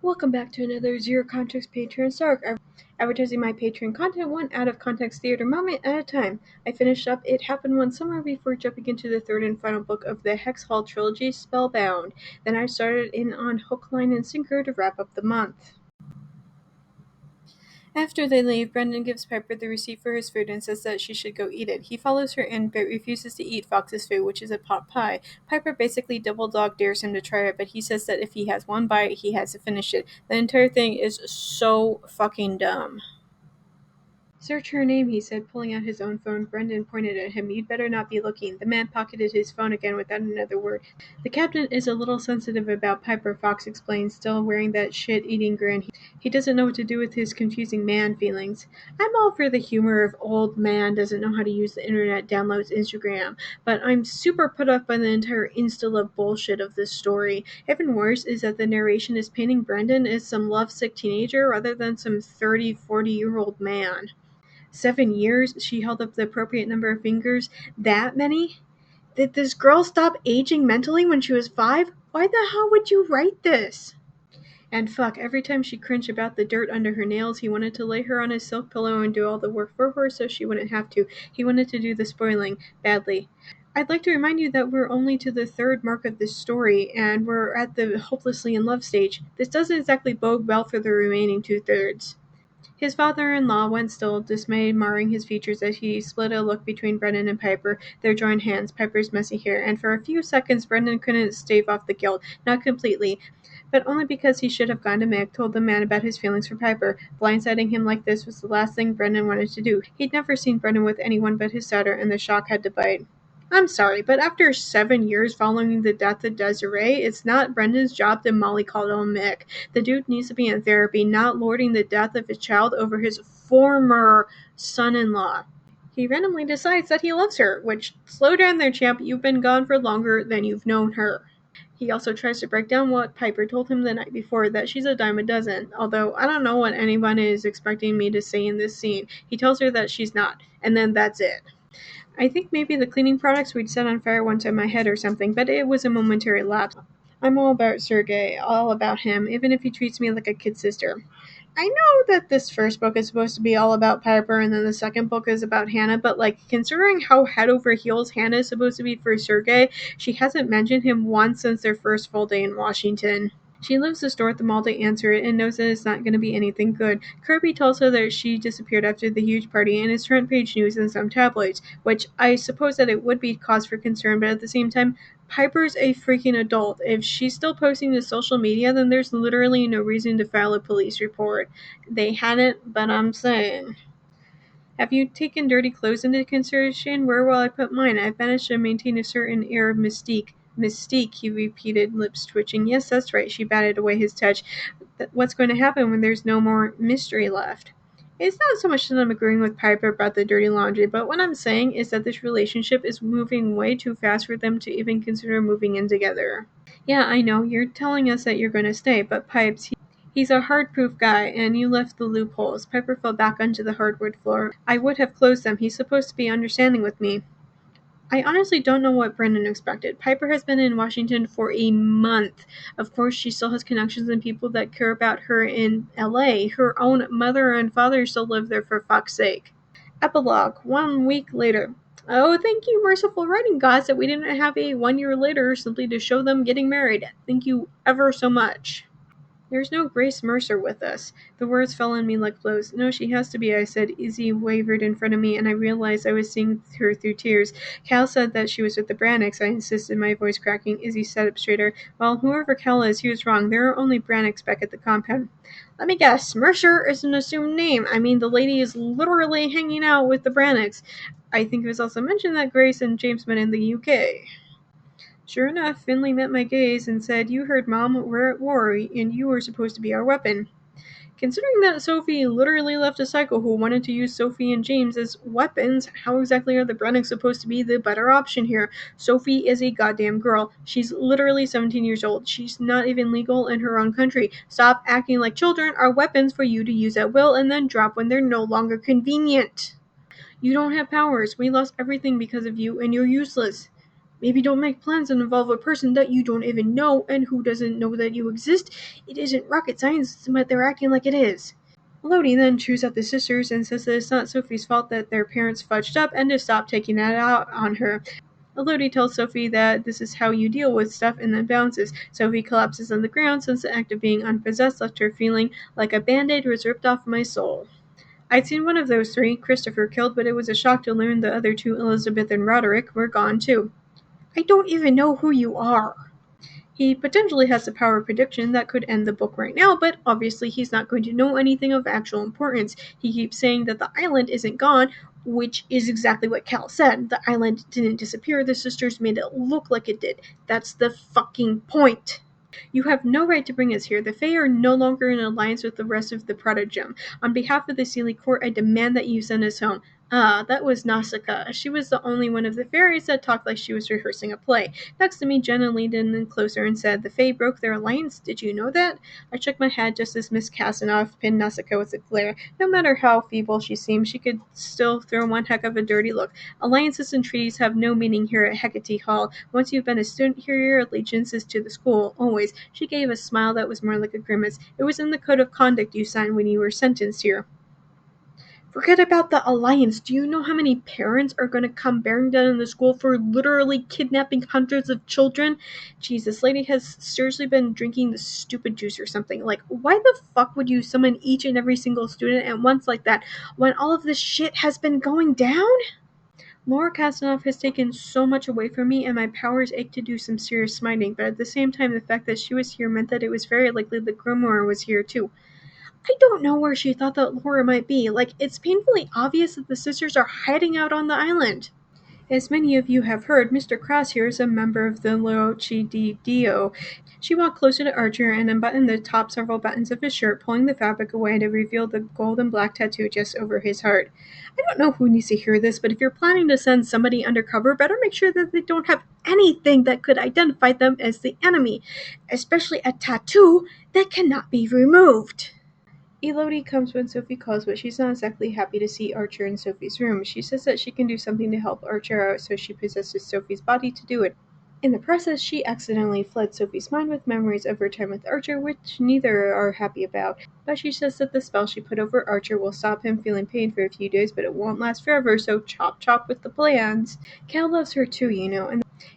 Welcome back to another Zero Context Patreon Stark. Advertising my Patreon content one out of context theater moment at a time. I finished up It Happened One Summer before jumping into the third and final book of the Hex Hall trilogy, Spellbound. Then I started in on Hook, Line, and Sinker to wrap up the month. After they leave, Brendan gives Piper the receipt for his food and says that she should go eat it. He follows her in but refuses to eat Fox's food, which is a pot pie. Piper basically double dog dares him to try it, but he says that if he has one bite, he has to finish it. The entire thing is so fucking dumb. "Search her name," he said, pulling out his own phone. Brendan pointed at him. "You'd better not be looking." The man pocketed his phone again without another word. "The captain is a little sensitive about Piper," Fox explained, still wearing that shit-eating grin. He doesn't know what to do with his confusing man feelings. I'm all for the humor of old man doesn't know how to use the internet, downloads Instagram, but I'm super put off by the entire insta-love bullshit of this story. Even worse is that the narration is painting Brendan as some lovesick teenager rather than some 30, 40-year-old man. 7 years? She held up the appropriate number of fingers. That many? Did this girl stop aging mentally when she was 5? Why the hell would you write this? And fuck, every time she cringed about the dirt under her nails, he wanted to lay her on his silk pillow and do all the work for her so she wouldn't have to. He wanted to do the spoiling, badly. I'd like to remind you that we're only to the third mark of this story, and we're at the hopelessly in love stage. This doesn't exactly bode well for the remaining 2/3. His father-in-law went still, dismay marring his features as he split a look between Brendan and Piper, their joined hands, Piper's messy hair, and for a few seconds Brendan couldn't stave off the guilt. Not completely, but only because he should have gone to Mick, told the man about his feelings for Piper. Blindsiding him like this was the last thing Brendan wanted to do. He'd never seen Brendan with anyone but his daughter, and the shock had to bite. "I'm sorry, but after 7 years following the death of Desiree, it's not Brendan's job to mollycoddle Mick. The dude needs to be in therapy, not lording the death of his child over his former son-in-law. He randomly decides that he loves her, which, slow down there, champ, you've been gone for longer than you've known her." He also tries to break down what Piper told him the night before, that she's a dime a dozen, although I don't know what anyone is expecting me to say in this scene. He tells her that she's not, and then that's it. I think maybe the cleaning products we'd set on fire once in my head or something, but it was a momentary lapse. I'm all about Sergei, all about him, even if he treats me like a kid sister. I know that this first book is supposed to be all about Piper and then the second book is about Hannah, but considering how head over heels Hannah is supposed to be for Sergei, she hasn't mentioned him once since their first full day in Washington. She leaves the store at the mall to answer it and knows that it's not going to be anything good. Kirby tells her that she disappeared after the huge party and is front-page news in some tabloids, which I suppose that it would be cause for concern, but at the same time, Piper's a freaking adult. If she's still posting to social media, then there's literally no reason to file a police report. They hadn't, but I'm saying. Have you taken dirty clothes into consideration? Where will I put mine? I've managed to maintain a certain air of mystique. Mystique, he repeated, lips twitching. Yes, that's right. She batted away his touch. What's going to happen when there's no more mystery left? It's not so much that I'm agreeing with Piper about the dirty laundry, but what I'm saying is that this relationship is moving way too fast for them to even consider moving in together. Yeah, I know, you're telling us that you're going to stay, but Pipes, he's a hard-proof guy, and you left the loopholes. Piper fell back onto the hardwood floor. I would have closed them. He's supposed to be understanding with me. I honestly don't know what Brendan expected. Piper has been in Washington for a month. Of course, she still has connections and people that care about her in LA. Her own mother and father still live there, for fuck's sake. Epilogue, 1 week later. Oh, thank you, merciful writing gods, that we didn't have a 1 year later simply to show them getting married. Thank you ever so much. There's no Grace Mercer with us. The words fell on me like blows. No, she has to be, I said. Izzy wavered in front of me, and I realized I was seeing her through tears. Cal said that she was with the Brannocks, I insisted, my voice cracking. Izzy sat up straighter. Well, whoever Cal is, he was wrong. There are only Brannocks back at the compound. Let me guess, Mercer is an assumed name. I mean, the lady is literally hanging out with the Brannocks. I think it was also mentioned that Grace and James met in the UK. Sure enough, Finley met my gaze and said, You heard, Mom, we're at war, and you were supposed to be our weapon. Considering that Sophie literally left a psycho who wanted to use Sophie and James as weapons, how exactly are the Brennocks supposed to be the better option here? Sophie is a goddamn girl. She's literally 17 years old. She's not even legal in her own country. Stop acting like children are weapons for you to use at will and then drop when they're no longer convenient. You don't have powers. We lost everything because of you, and you're useless. Maybe don't make plans that involve a person that you don't even know and who doesn't know that you exist. It isn't rocket science, but they're acting like it is. Lodi then chews at the sisters and says that it's not Sophie's fault that their parents fudged up and to stop taking that out on her. Lodi tells Sophie that this is how you deal with stuff and then bounces. Sophie collapses on the ground since the act of being unpossessed left her feeling like a band-aid was ripped off my soul. I'd seen one of those three, Christopher, killed, but it was a shock to learn the other two, Elizabeth and Roderick, were gone too. I don't even know who you are. He potentially has the power of prediction that could end the book right now, but obviously he's not going to know anything of actual importance. He keeps saying that the island isn't gone, which is exactly what Cal said. The island didn't disappear, the sisters made it look like it did. That's the fucking point. You have no right to bring us here. The Fae are no longer in alliance with the rest of the Protogem. On behalf of the Seelie Court, I demand that you send us home. That was Nausicaa. She was the only one of the fairies that talked like she was rehearsing a play. Next to me, Jenna leaned in closer and said, "The Fae broke their alliance. Did you know that?" I shook my head just as Miss Cassanoff pinned Nausicaa with a glare. No matter how feeble she seemed, she could still throw one heck of a dirty look. Alliances and treaties have no meaning here at Hecate Hall. Once you've been a student here, your allegiance is to the school, always. She gave a smile that was more like a grimace. It was in the code of conduct you signed when you were sentenced here. Forget about the alliance. Do you know how many parents are going to come bearing down in the school for literally kidnapping hundreds of children? Jeez, this lady has seriously been drinking the stupid juice or something. Like, why the fuck would you summon each and every single student at once like that when all of this shit has been going down? Laura Casanov has taken so much away from me, and my powers ache to do some serious smiting, but at the same time, the fact that she was here meant that it was very likely that Grimoire was here too. I don't know where she thought that Laura might be. Like, it's painfully obvious that the sisters are hiding out on the island. As many of you have heard, Mr. Cross here is a member of the Loci di Dio. She walked closer to Archer and unbuttoned the top several buttons of his shirt, pulling the fabric away to reveal the gold and black tattoo just over his heart. I don't know who needs to hear this, but if you're planning to send somebody undercover, better make sure that they don't have anything that could identify them as the enemy, especially a tattoo that cannot be removed. Elodie comes when Sophie calls, but she's not exactly happy to see Archer in Sophie's room. She says that she can do something to help Archer out, so she possesses Sophie's body to do it. In the process, she accidentally fled Sophie's mind with memories of her time with Archer, which neither are happy about. But she says that the spell she put over Archer will stop him feeling pain for a few days, but it won't last forever, so chop chop with the plans. Cal loves her too, you know,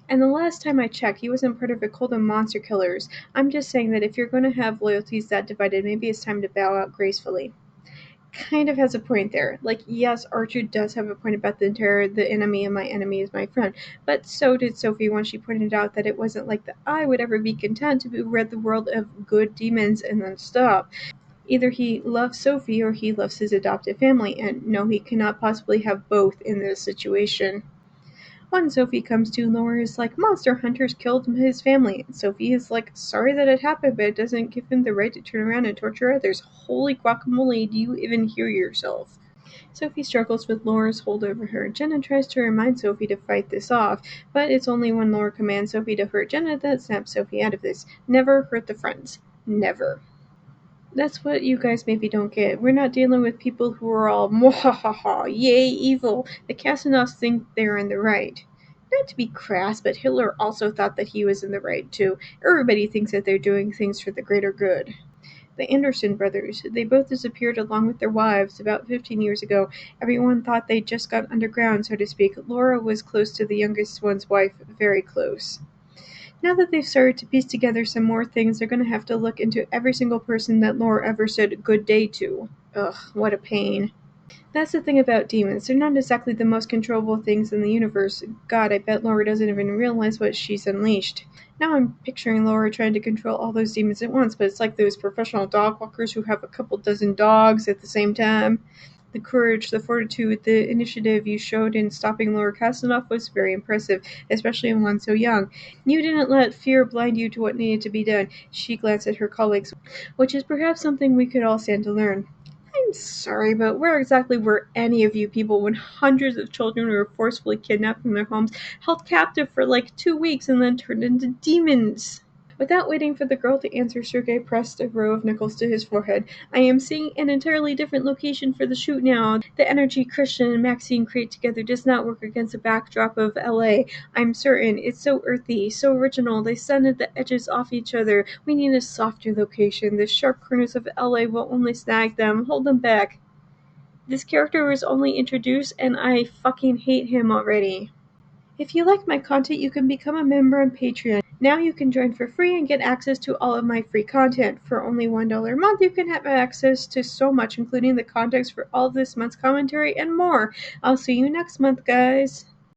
and the last time I checked, he wasn't part of a cult of monster killers. I'm just saying that if you're going to have loyalties that divided, maybe it's time to bow out gracefully. Kind of has a point there. Like, yes, Archer does have a point about the enemy and my enemy is my friend. But so did Sophie when she pointed out that it wasn't like that I would ever be content to rid the world of good demons and then stop. Either he loves Sophie or he loves his adopted family, and no, he cannot possibly have both in this situation. When Sophie comes to, Laura is like, monster hunters killed his family. And Sophie is like, sorry that it happened, but it doesn't give him the right to turn around and torture others. Holy guacamole, do you even hear yourself? Sophie struggles with Laura's hold over her. Jenna tries to remind Sophie to fight this off, but it's only when Laura commands Sophie to hurt Jenna that snaps Sophie out of this. Never hurt the friends. Never. That's what you guys maybe don't get. We're not dealing with people who are all mwahaha, yay, evil. The Casanovs think they're in the right. Not to be crass, but Hitler also thought that he was in the right too. Everybody thinks that they're doing things for the greater good. The Anderson brothers, they both disappeared along with their wives about 15 years ago. Everyone thought they'd just got underground, so to speak. Laura was close to the youngest one's wife, very close. Now that they've started to piece together some more things, they're going to have to look into every single person that Laura ever said good day to. Ugh, what a pain. That's the thing about demons. They're not exactly the most controllable things in the universe. God, I bet Laura doesn't even realize what she's unleashed. Now I'm picturing Laura trying to control all those demons at once, but it's like those professional dog walkers who have a couple dozen dogs at the same time. The courage, the fortitude, the initiative you showed in stopping Laura Casanov was very impressive, especially in one so young. You didn't let fear blind you to what needed to be done. She glanced at her colleagues, which is perhaps something we could all stand to learn. I'm sorry, but where exactly were any of you people when hundreds of children were forcefully kidnapped from their homes, held captive for like 2 weeks, and then turned into demons? Without waiting for the girl to answer, Sergei pressed a row of nickels to his forehead. I am seeing an entirely different location for the shoot now. The energy Christian and Maxine create together does not work against the backdrop of LA. I'm certain. It's so earthy, so original. They sanded the edges off each other. We need a softer location. The sharp corners of LA will only snag them, hold them back. This character was only introduced and I fucking hate him already. If you like my content, you can become a member on Patreon. Now you can join for free and get access to all of my free content. For only $1 a month, you can have access to so much, including the context for all of this month's commentary and more. I'll see you next month, guys.